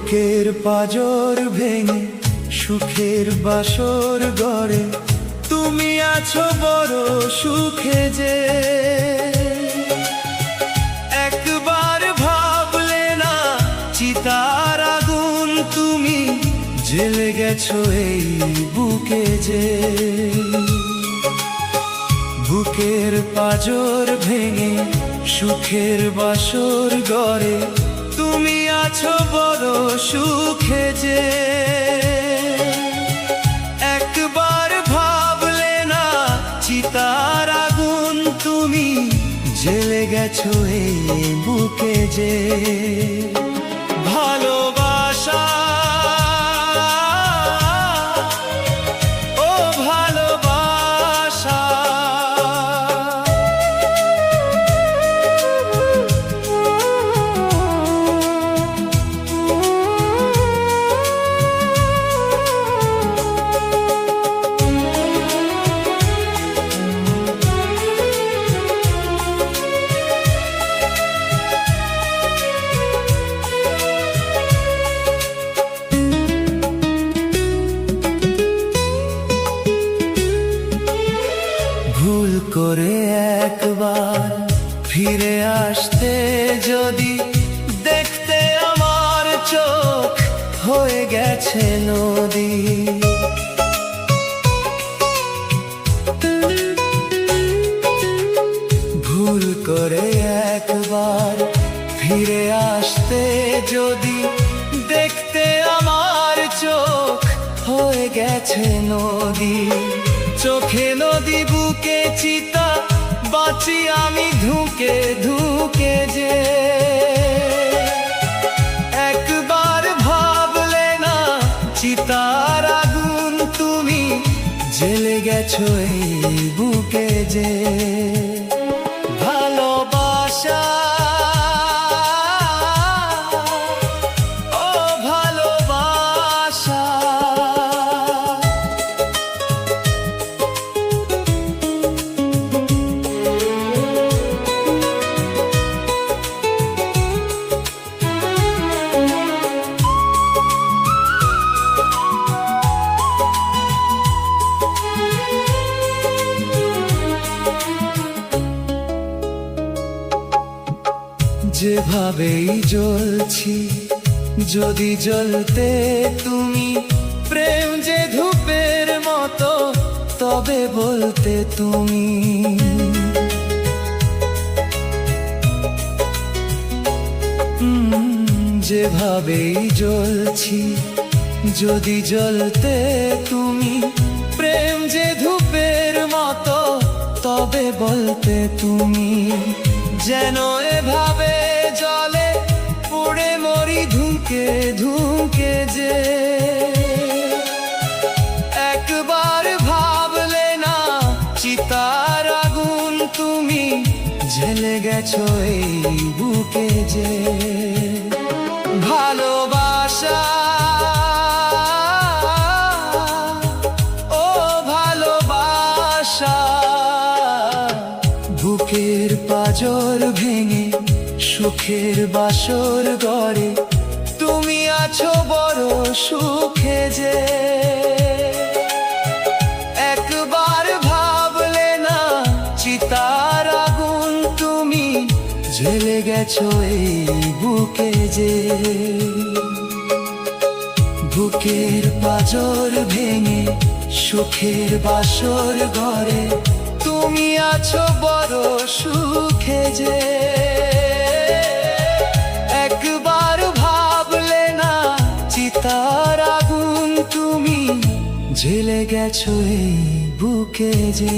বুকের পাঁজর ভেঙে সুখের বাসর গড়ে তুমি আছো বড় সুখে যে একবার ভাবলে না চিতার আগুন তুমি জ্বেলে গেছো এই বুকে যে বুকের পাঁজর ভেঙে সুখের বাসর গড়ে তুমি আছো বড় সুখে যে একবার ভাবলে না চিতার আগুন তুমি জ্বেলে গেছো এই বুকে যে ভালোবাসা ও ভালোবাসা ভুল করে একবার ফিরে আসতে যদি দেখতে আমার চোখ হয়ে গেছে নদী ভুল করে একবার ফিরে আসতে যদি দেখতে আমার চোখ হয়ে গেছে নদী চোখে নদী বুকে চিতা বাঁচি আমি ধুকে ধুকে যে একবার ভাবলে না চিতার আগুন তুমি জ্বেলে গেছো এই বুকে যে ভালোবাসা ও ভালোবাসা যেভাবেই জ্বলছি যদি জ্বলতে তুমি প্রেম যে ধূপের মতো তবে বলতে তুমি যেভাবেই জ্বলছি যদি জ্বলতে তুমি প্রেম যে ধূপের মতো তবে বলতে তুমি যেন এভাবে জলে পুড়ে মরি ধুকে ধুকে যে একবার ভাবলে না চিতার আগুন তুমি জ্বেলে গেছো এই বুকে যে ভালোবাসা ও ভালোবাসা বুকের পাঁজর ভেঙে সুখের বাসর গড়ে তুমি আছো বড় সুখে যে একবার ভাবলে না চিতার আগুন তুমি জ্বেলে গেছো এই বুকে যে বুকের পাঁজর ভেঙে সুখের বাসর গড়ে তুমি আছো বড় সুখে যে একবার ভাবলে না চিতার আগুন তুমি জ্বেলে গেছো এই বুকে যে